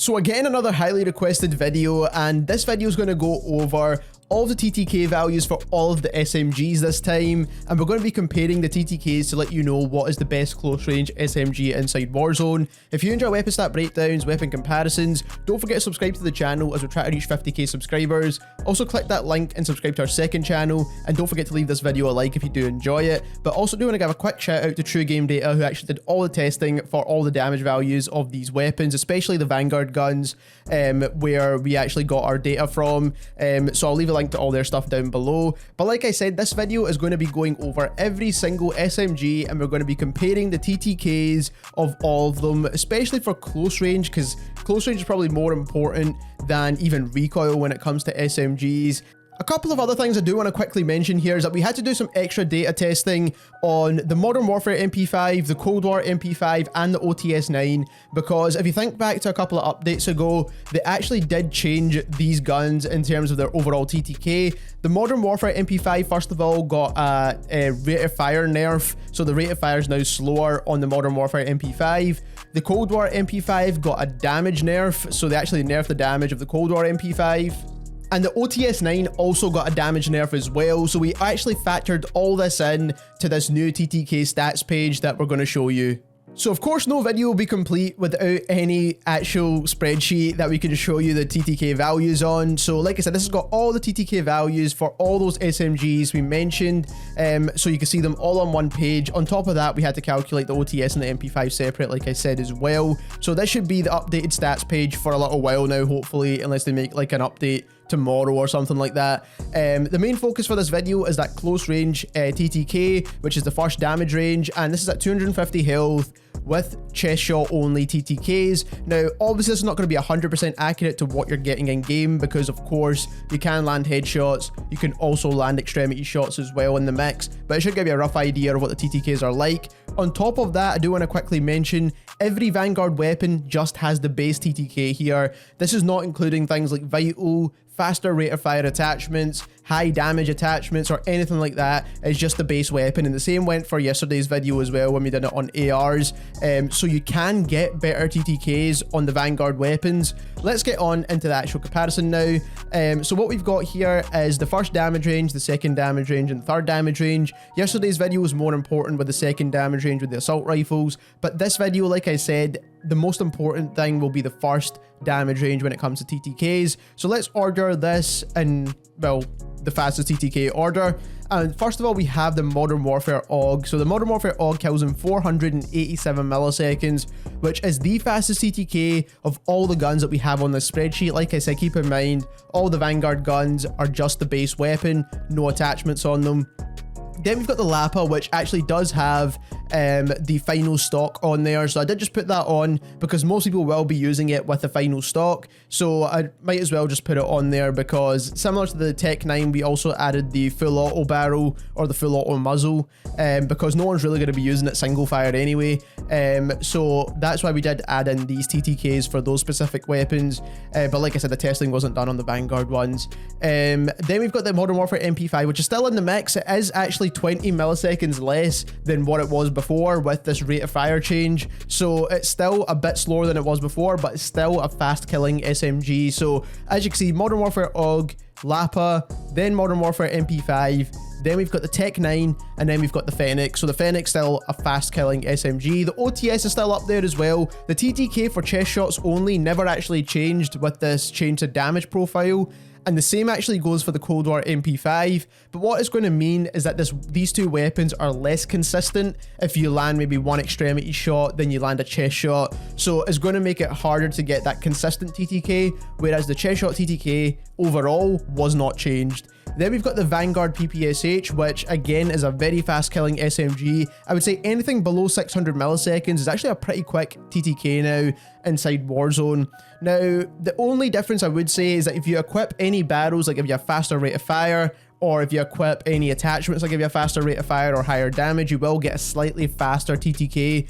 So again, another highly requested video, and this video is going to go over all of the TTK values for all of the SMGs this time, and we're going to be comparing the TTKs to let you know what is the best close range SMG inside Warzone. If you enjoy weapon stat breakdowns, weapon comparisons, don't forget to subscribe to the channel as we try to reach 50k subscribers. Also click that link and subscribe to our second channel, and don't forget to leave this video a like if you do enjoy it. But also do want to give a quick shout out to True Game Data, who actually did all the testing for all the damage values of these weapons, especially the Vanguard guns, where we actually got our data from. So I'll leave a link to all their stuff down below. But like I said, this video is going to be going over every single SMG, and we're going to be comparing the TTKs of all of them, especially for close range, because close range is probably more important than even recoil when it comes to SMGs. A couple of other things I do want to quickly mention here is that we had to do some extra data testing on the Modern Warfare MP5, the Cold War MP5, and the OTS-9, because if you think back to a couple of updates ago, they actually did change these guns in terms of their overall TTK. The Modern Warfare MP5, first of all, got a rate of fire nerf, so the rate of fire is now slower on the Modern Warfare MP5. The Cold War MP5 got a damage nerf, so they actually nerfed the damage of the Cold War MP5. And the OTS-9 also got a damage nerf as well, so we actually factored all this in to this new TTK stats page that we're going to show you. So of course no video will be complete without any actual spreadsheet that we can show you the TTK values on. So like I said, this has got all the TTK values for all those SMGs we mentioned, so you can see them all on one page. On top of that, we had to calculate the OTS and the MP5 separate, like I said as well. So this should be the updated stats page for a little while now, hopefully, unless they make like an update tomorrow or something like that. The main focus for this video is that close range TTK, which is the first damage range, and this is at 250 health with chest shot only TTKs. Now obviously this is not going to be 100% accurate to what you're getting in game, because of course you can land headshots, you can also land extremity shots as well in the mix, but it should give you a rough idea of what the TTKs are like. On top of that, I do want to quickly mention every Vanguard weapon just has the base TTK here. This is not including things like vital, faster rate of fire attachments, high damage attachments, or anything like that. It's just the base weapon, and the same went for yesterday's video as well when we did it on ARs. So you can get better TTKs on the Vanguard weapons. Let's get on into the actual comparison now. So what we've got here is the first damage range, the second damage range, and the third damage range. Yesterday's video was more important with the second damage range with the assault rifles, but this video, like I said, the most important thing will be the first damage range when it comes to TTKs. So let's order this in, well, the fastest TTK order. And first of all, we have the Modern Warfare AUG. So the Modern Warfare AUG kills in 487 milliseconds, which is the fastest TTK of all the guns that we have on this spreadsheet. Like I said, keep in mind, all the Vanguard guns are just the base weapon, no attachments on them. Then we've got the Lapa, which actually does have the final stock on there, so I did just put that on because most people will be using it with the final stock, so I might as well just put it on there, because similar to the Tech 9, we also added the full auto barrel or the full auto muzzle, because no one's really going to be using it single fire anyway, so that's why we did add in these TTKs for those specific weapons. But like I said, the testing wasn't done on the Vanguard ones. Then we've got the Modern Warfare MP5, which is still in the mix. It is actually 20 milliseconds less than what it was before with this rate of fire change, so it's still a bit slower than it was before, but it's still a fast killing SMG. So as you can see, Modern Warfare AUG, Lapa, then Modern Warfare MP5, then we've got the Tech 9, and then we've got the Fennec. So the Fennec's still a fast killing SMG. The OTS is still up there as well. The TTK for chest shots only never actually changed with this change to damage profile, and the same actually goes for the Cold War MP5. But what it's going to mean is that these two weapons are less consistent. If you land maybe one extremity shot, then you land a chest shot, so it's going to make it harder to get that consistent TTK, whereas the chest shot TTK overall was not changed. Then we've got the Vanguard PPSH, which again is a very fast killing SMG. I would say anything below 600 milliseconds is actually a pretty quick TTK now inside Warzone. Now, the only difference I would say is that if you equip any barrels, like if you have faster rate of fire, or if you equip any attachments like give you a faster rate of fire or higher damage, you will get a slightly faster TTK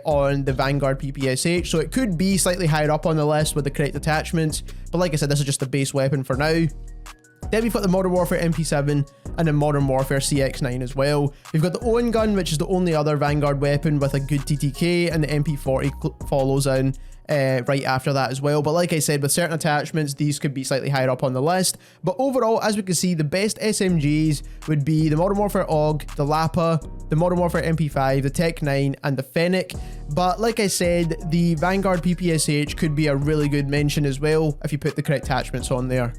on the Vanguard PPSH, so it could be slightly higher up on the list with the correct attachments, but like I said, this is just the base weapon for now. Then we've got the Modern Warfare MP7 and the Modern Warfare CX9 as well. We've got the Owen gun, which is the only other Vanguard weapon with a good TTK, and the MP40 follows in right after that as well. But like I said, with certain attachments, these could be slightly higher up on the list. But overall, as we can see, the best SMGs would be the Modern Warfare AUG, the Lapa, the Modern Warfare MP5, the Tech 9, and the Fennec. But like I said, the Vanguard PPSH could be a really good mention as well if you put the correct attachments on there.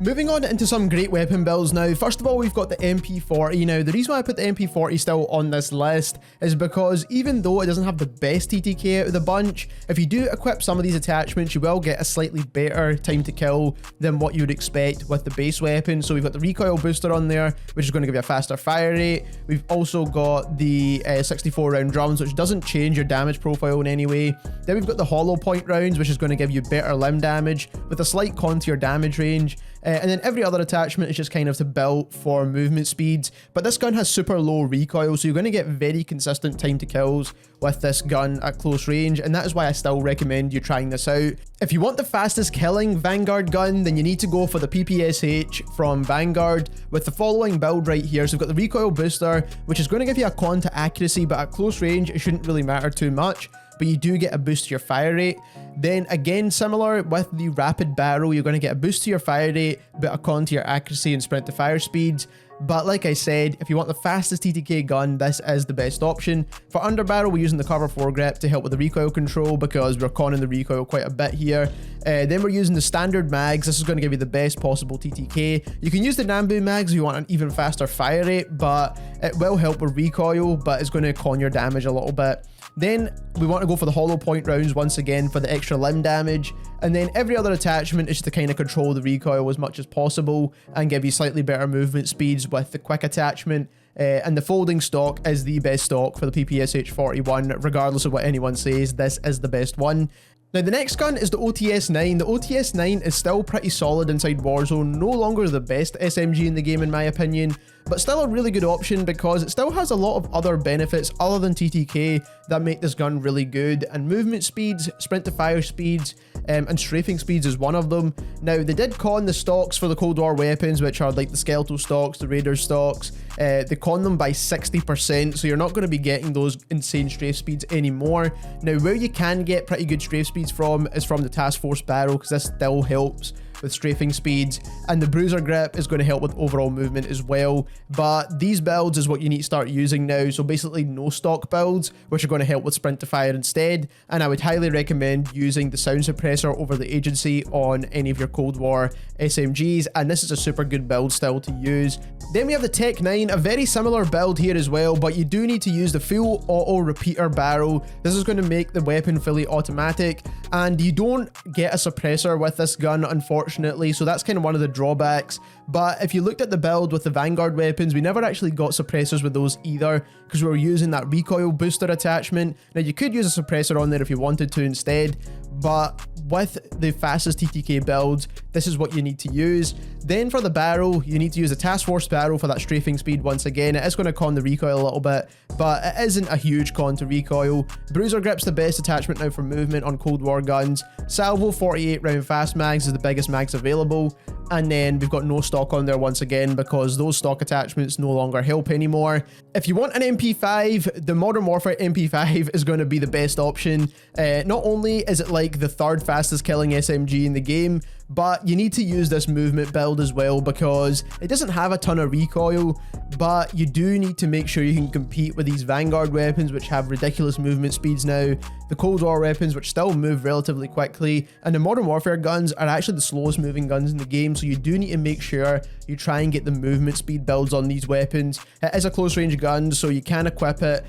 Moving on into some great weapon builds now. First of all, we've got the MP40. Now, the reason why I put the MP40 still on this list is because even though it doesn't have the best TTK out of the bunch, if you do equip some of these attachments, you will get a slightly better time to kill than what you would expect with the base weapon. So we've got the recoil booster on there, which is going to give you a faster fire rate. We've also got the 64 round drums, which doesn't change your damage profile in any way. Then we've got the hollow point rounds, which is going to give you better limb damage with a slight con to your damage range. And then every other attachment is just kind of to build for movement speeds. But this gun has super low recoil, so you're going to get very consistent time to kills with this gun at close range, and that is why I still recommend you trying this out. If you want the fastest killing Vanguard gun, then you need to go for the PPSH from Vanguard with the following build right here. So we've got the recoil booster, which is going to give you a con to accuracy, but at close range, it shouldn't really matter too much. But you do get a boost to your fire rate. Then again, similar with the rapid barrel, you're going to get a boost to your fire rate, but a con to your accuracy and sprint to fire speeds. But like I said, if you want the fastest TTK gun, this is the best option. For underbarrel, we're using the cover foregrip to help with the recoil control because we're conning the recoil quite a bit here. Then we're using the standard mags. This is going to give you the best possible TTK. You can use the Nambu mags if you want an even faster fire rate, but it will help with recoil, but it's going to con your damage a little bit. Then we want to go for the hollow point rounds once again for the extra limb damage. And then every other attachment is to kind of control the recoil as much as possible and give you slightly better movement speeds with the quick attachment. And the folding stock is the best stock for the PPSH 41, regardless of what anyone says. This is the best one. Now, the next gun is the OTS-9. The OTS-9 is still pretty solid inside Warzone, no longer the best SMG in the game in my opinion, but still a really good option because it still has a lot of other benefits other than TTK that make this gun really good, and movement speeds, sprint to fire speeds, and strafing speeds is one of them. Now, they did con the stocks for the Cold War weapons, which are like the skeletal stocks, the raider stocks. They con them by 60%, so you're not going to be getting those insane strafe speeds anymore. Now, where you can get pretty good strafe speeds from is from the Task Force barrel, because this still helps with strafing speeds, and the bruiser grip is going to help with overall movement as well. But these builds is what you need to start using now, so basically no stock builds, which are going to help with sprint to fire instead. And I would highly recommend using the sound suppressor over the agency on any of your Cold War SMGs, and this is a super good build still to use. Then we have the Tech 9, a very similar build here as well, but you do need to use the full auto repeater barrel. This is going to make the weapon fully automatic, and you don't get a suppressor with this gun, unfortunately, so that's kind of one of the drawbacks. But if you looked at the build with the Vanguard weapons, we never actually got suppressors with those either, because we were using that recoil booster attachment. Now, you could use a suppressor on there if you wanted to instead, but with the fastest TTK builds, this is what you need to use. Then for the barrel, you need to use a Task Force barrel for that strafing speed once again. It is going to con the recoil a little bit, but it isn't a huge con to recoil. Bruiser grip's the best attachment now for movement on Cold War guns. Salvo 48 round fast mags is the biggest mags available. And then we've got no stock on there once again because those stock attachments no longer help anymore. If you want an MP5, the Modern Warfare MP5 is going to be the best option. Not only is it like the third fastest killing SMG in the game, but you need to use this movement build as well because it doesn't have a ton of recoil, but you do need to make sure you can compete with these Vanguard weapons, which have ridiculous movement speeds now, the Cold War weapons, which still move relatively quickly, and the Modern Warfare guns are actually the slowest moving guns in the game, so you do need to make sure you try and get the movement speed builds on these weapons. It is a close range gun, so you can equip it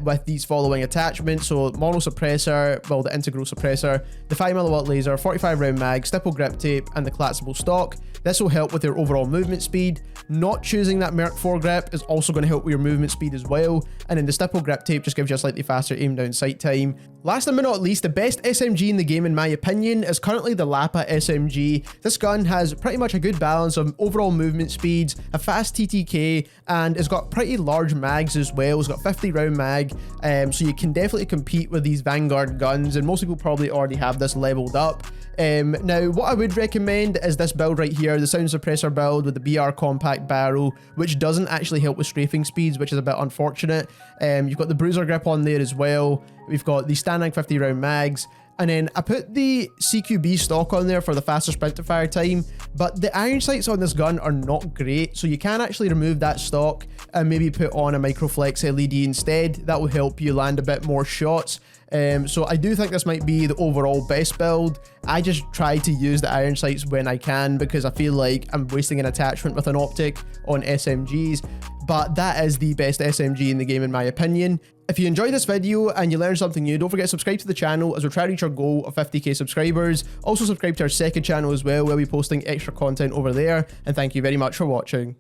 with these following attachments. So mono suppressor, well, the integral suppressor, the 5mm laser, 45 round mag, stipple grip tape, and the collapsible stock. This will help with your overall movement speed. Not choosing that MAC10 grip is also going to help with your movement speed as well. And then the stipple grip tape just gives you a slightly faster aim down sight time. Last but not least, the best SMG in the game in my opinion is currently the Lapa SMG. This gun has pretty much a good balance of overall movement speeds, a fast TTK, and it's got pretty large mags as well. It's got 50 round mag, so you can definitely compete with these Vanguard guns, and most people probably already have this leveled up. Now, what I would recommend is this build right here, the sound suppressor build with the BR compact barrel, which doesn't actually help with strafing speeds, which is a bit unfortunate. You've got the bruiser grip on there as well. We've got the standing 50 round mags. And then I put the CQB stock on there for the faster sprint to fire time, but the iron sights on this gun are not great, so you can actually remove that stock and maybe put on a microflex LED instead. That will help you land a bit more shots. So I do think this might be the overall best build. I just try to use the iron sights when I can because I feel like I'm wasting an attachment with an optic on SMGs, but that is the best SMG in the game in my opinion. If you enjoyed this video and you learned something new, don't forget to subscribe to the channel as we try to reach our goal of 50k subscribers. Also subscribe to our second channel as well, where we'll be posting extra content over there, and thank you very much for watching.